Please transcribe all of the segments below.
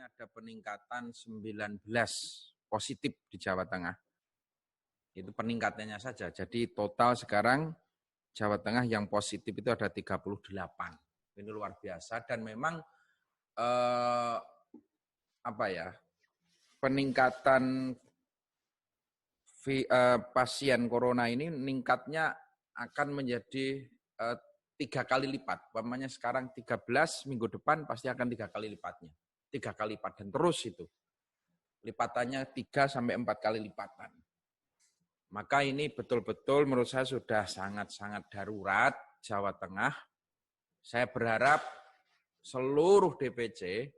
ada peningkatan 19 positif di Jawa Tengah. Itu peningkatannya saja. Jadi total sekarang Jawa Tengah yang positif itu ada 38. Ini luar biasa dan memang peningkatan pasien corona ini meningkatnya akan menjadi 3 kali lipat. Umpamanya sekarang 13, minggu depan pasti akan 3 kali lipatnya. 3 kali lipat dan terus itu. Lipatannya 3 sampai 4 kali lipatan. Maka ini betul-betul menurut saya sudah sangat-sangat darurat Jawa Tengah. Saya berharap seluruh DPC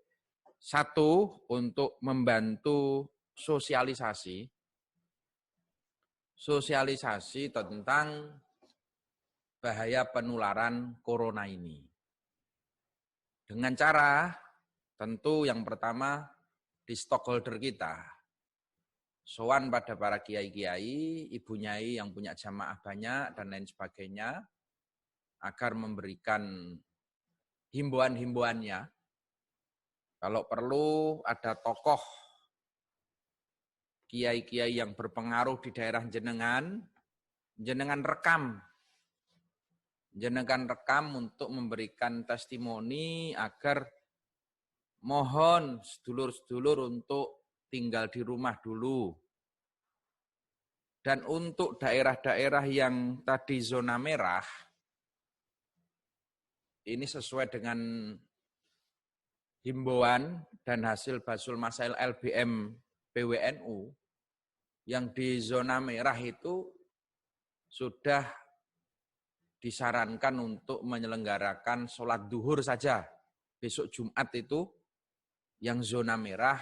satu untuk membantu sosialisasi tentang bahaya penularan corona ini. Dengan cara tentu yang pertama di stakeholder kita. Sowan pada para kiai-kiai, ibu nyai yang punya jamaah banyak dan lain sebagainya agar memberikan himbauan-himbauannya. Kalau perlu ada tokoh kiai-kiai yang berpengaruh di daerah jenengan rekam untuk memberikan testimoni agar mohon sedulur-sedulur untuk tinggal di rumah dulu. Dan untuk daerah-daerah yang tadi zona merah, ini sesuai dengan himbauan dan hasil Basul Masail LBM PWNU, yang di zona merah itu sudah disarankan untuk menyelenggarakan sholat duhur saja. Besok Jumat itu yang zona merah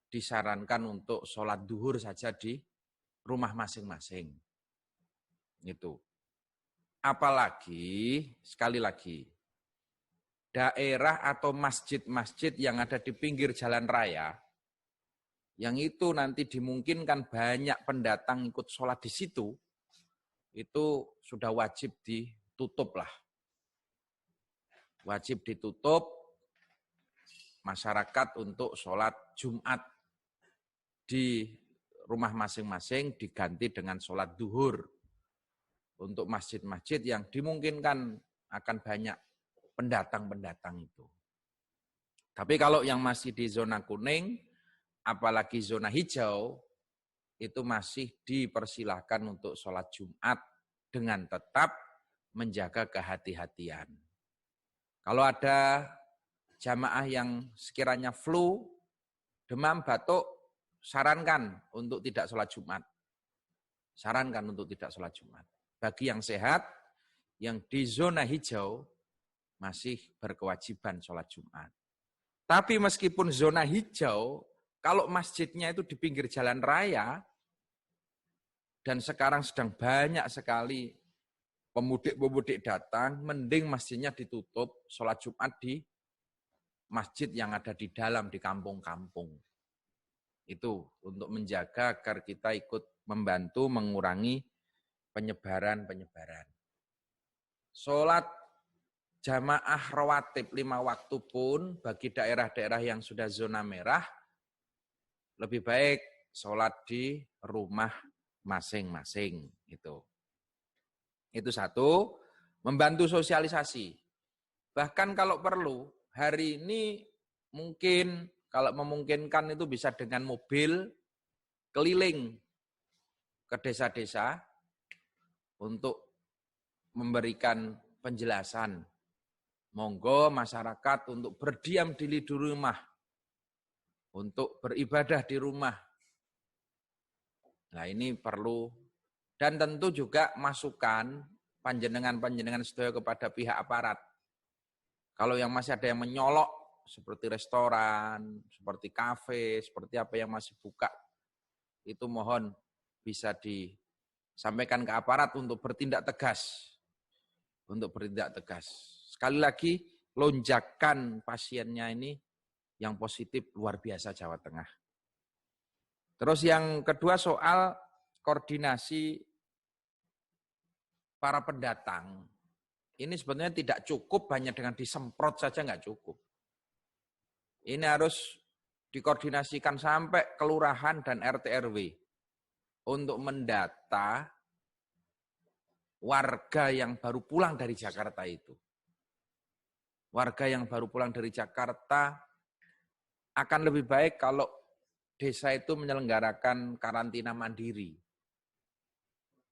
disarankan untuk sholat duhur saja di rumah masing-masing. Itu. Apalagi, sekali lagi, daerah atau masjid-masjid yang ada di pinggir jalan raya, yang itu nanti dimungkinkan banyak pendatang ikut sholat di situ, itu sudah wajib ditutup lah. Wajib ditutup masyarakat untuk sholat Jumat di rumah masing-masing diganti dengan sholat duhur. Untuk masjid-masjid yang dimungkinkan akan banyak pendatang-pendatang itu. Tapi kalau yang masih di zona kuning, apalagi zona hijau, itu masih dipersilahkan untuk sholat Jumat dengan tetap menjaga kehati-hatian. Kalau ada jamaah yang sekiranya flu, demam, batuk, sarankan untuk tidak sholat Jumat. Sarankan untuk tidak sholat Jumat. Bagi yang sehat, yang di zona hijau, masih berkewajiban sholat Jumat. Tapi meskipun zona hijau, kalau masjidnya itu di pinggir jalan raya, dan sekarang sedang banyak sekali pemudik-pemudik datang, mending masjidnya ditutup, sholat Jumat di masjid yang ada di dalam, di kampung-kampung. Itu untuk menjaga agar kita ikut membantu mengurangi penyebaran. Sholat jamaah rawatib 5 waktu pun bagi daerah-daerah yang sudah zona merah, lebih baik sholat di rumah masing-masing. Itu satu, membantu sosialisasi. Bahkan kalau perlu, hari ini mungkin kalau memungkinkan itu bisa dengan mobil keliling ke desa-desa untuk memberikan penjelasan. Monggo masyarakat untuk berdiam diri di rumah, untuk beribadah di rumah. Nah ini perlu, dan tentu juga masukan panjenengan sedaya kepada pihak aparat. Kalau yang masih ada yang menyolok, seperti restoran, seperti kafe, seperti apa yang masih buka, itu mohon bisa disampaikan ke aparat untuk bertindak tegas. Sekali lagi, lonjakan pasiennya ini yang positif luar biasa Jawa Tengah. Terus yang kedua soal koordinasi para pendatang. Ini sebenarnya tidak cukup hanya dengan disemprot saja, nggak cukup. Ini harus dikoordinasikan sampai kelurahan dan RT RW untuk mendata warga yang baru pulang dari Jakarta itu. Warga yang baru pulang dari Jakarta akan lebih baik kalau desa itu menyelenggarakan karantina mandiri.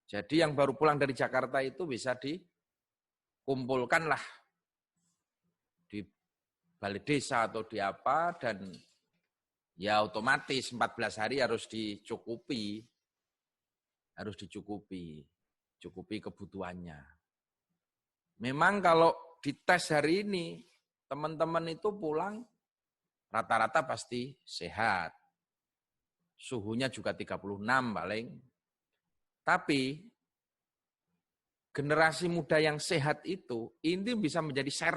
Jadi yang baru pulang dari Jakarta itu bisa dikumpulkanlah di balai desa atau di apa, dan ya otomatis 14 hari harus dicukupi kebutuhannya. Memang kalau dites hari ini, teman-teman itu pulang rata-rata pasti sehat. Suhunya juga 36 paling. Tapi generasi muda yang sehat itu, ini bisa menjadi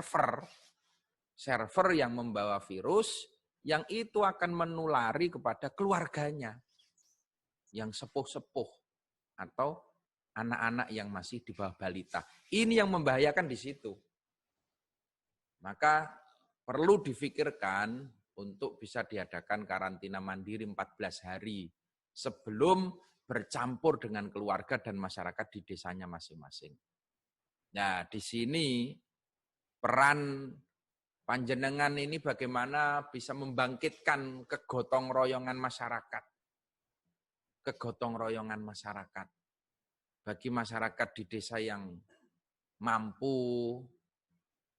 server yang membawa virus, yang itu akan menulari kepada keluarganya, yang sepuh-sepuh, atau anak-anak yang masih di bawah balita. Ini yang membahayakan di situ. Maka perlu difikirkan untuk bisa diadakan karantina mandiri 14 hari sebelum bercampur dengan keluarga dan masyarakat di desanya masing-masing. Nah, di sini peran panjenengan ini bagaimana bisa membangkitkan kegotong royongan masyarakat. Kegotong royongan masyarakat. Bagi masyarakat di desa yang mampu,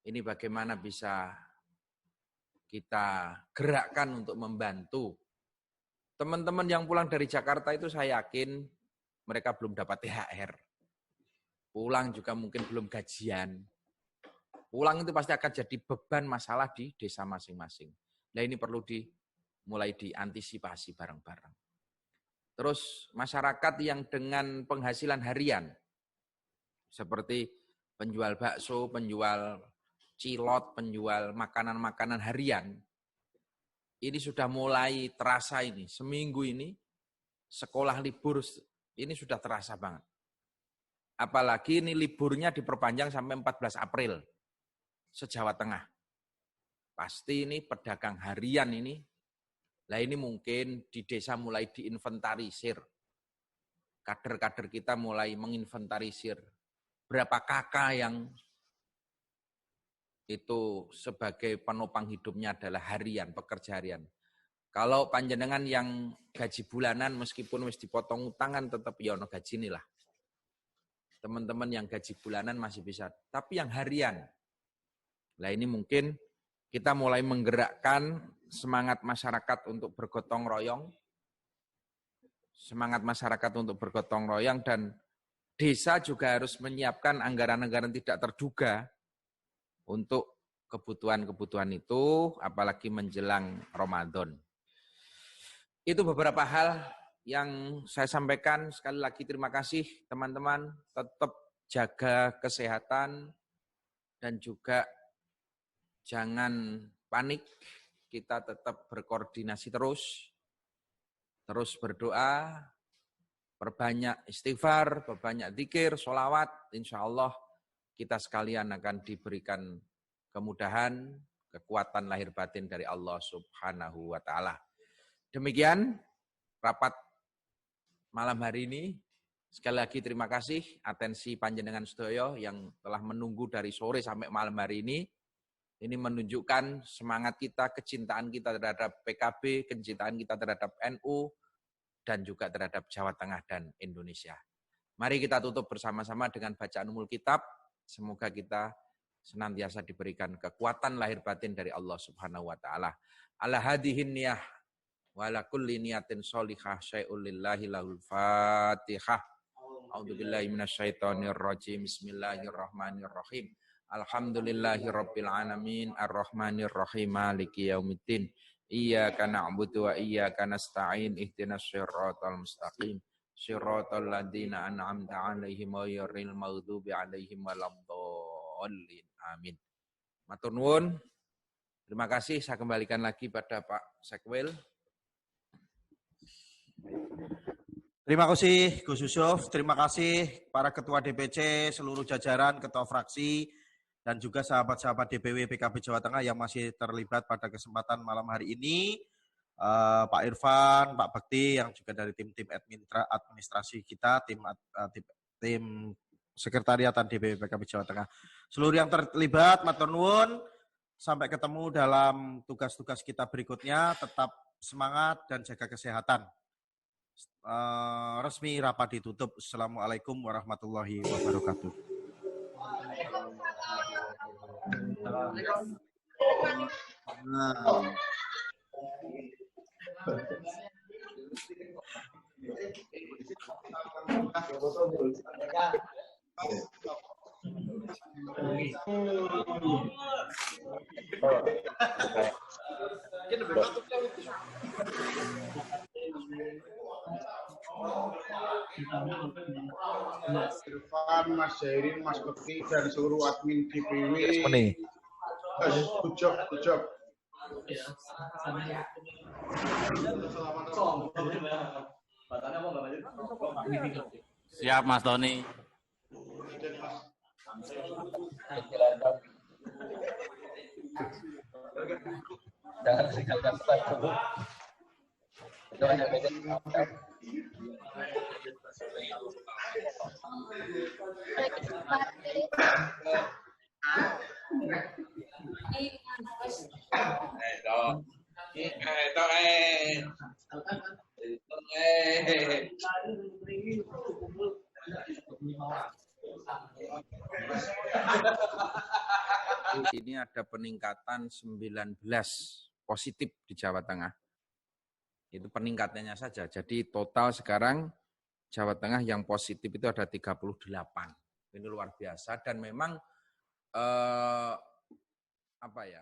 ini bagaimana bisa kita gerakkan untuk membantu. Teman-teman yang pulang dari Jakarta itu saya yakin mereka belum dapat THR. Pulang juga mungkin belum gajian. Pulang itu pasti akan jadi beban masalah di desa masing-masing. Nah ini perlu mulai diantisipasi bareng-bareng. Terus masyarakat yang dengan penghasilan harian, seperti penjual bakso, penjual cilot, penjual makanan-makanan harian, ini sudah mulai terasa ini. Seminggu ini, sekolah libur, ini sudah terasa banget. Apalagi ini liburnya diperpanjang sampai 14 April, se-Jawa Tengah. Pasti ini pedagang harian ini, lah ini mungkin di desa mulai diinventarisir. Kader-kader kita mulai menginventarisir. Berapa kakak yang itu sebagai penopang hidupnya adalah harian, pekerja harian. Kalau panjenengan yang gaji bulanan meskipun wis dipotong utangan tetap ya ono gaji inilah. Teman-teman yang gaji bulanan masih bisa, tapi yang harian. Nah ini mungkin kita mulai menggerakkan semangat masyarakat untuk bergotong royong. Semangat masyarakat untuk bergotong royong, dan desa juga harus menyiapkan anggaran-anggaran tidak terduga untuk kebutuhan-kebutuhan itu, apalagi menjelang Ramadan. Itu beberapa hal yang saya sampaikan. Sekali lagi terima kasih teman-teman. Tetap jaga kesehatan dan juga jangan panik. Kita tetap berkoordinasi terus berdoa, perbanyak istighfar, perbanyak zikir, sholawat. Insya Allah kita sekalian akan diberikan kemudahan, kekuatan lahir batin dari Allah Subhanahu wa Ta'ala. Demikian rapat malam hari ini. Sekali lagi terima kasih atensi panjenengan sedaya yang telah menunggu dari sore sampai malam hari ini. Ini menunjukkan semangat kita, kecintaan kita terhadap PKB, kecintaan kita terhadap NU, dan juga terhadap Jawa Tengah dan Indonesia. Mari kita tutup bersama-sama dengan bacaan umul kitab. Semoga kita senantiasa diberikan kekuatan lahir batin dari Allah Subhanahu wa Ta'ala. Ala hadihin niyah wa ala kulli niyatin sholihah syai'ul lillahi lahul fatihah. A'udzubillahi minasyaitonir rajim. Bismillahirrahmanirrahim. Alhamdulillahi rabbil alamin arrahmanir rahim maliki yaumiddin. Iyyaka na'budu wa iyyaka nasta'in ihdinas siratal mustaqim. Siratal ladzina an'amta 'alaihim ghairil maghdubi 'alaihim waladdallin. Amin. Matur nuwun. Terima kasih, saya kembalikan lagi pada Pak Sekwil. Terima kasih Gus Yusuf, terima kasih para ketua DPC, seluruh jajaran, ketua fraksi, dan juga sahabat-sahabat DPW PKB Jawa Tengah yang masih terlibat pada kesempatan malam hari ini, Pak Irfan, Pak Bekti yang juga dari tim-tim administrasi kita, tim sekretariatan DPW PKB Jawa Tengah. Seluruh yang terlibat, matur nuwun, sampai ketemu dalam tugas-tugas kita berikutnya, tetap semangat dan jaga kesehatan. Resmi rapat ditutup. Assalamualaikum warahmatullahi wabarakatuh. Irfan, Mas Jairin, Mas Bekti, dan seluruh admin DPW. Good job. Siap, Mas Tony. Jangan tinggalkan slide dulu. Ini ada peningkatan 19 positif di Jawa Tengah. Itu peningkatannya saja. Jadi total sekarang Jawa Tengah yang positif itu ada 38. Ini luar biasa dan memang apa ya?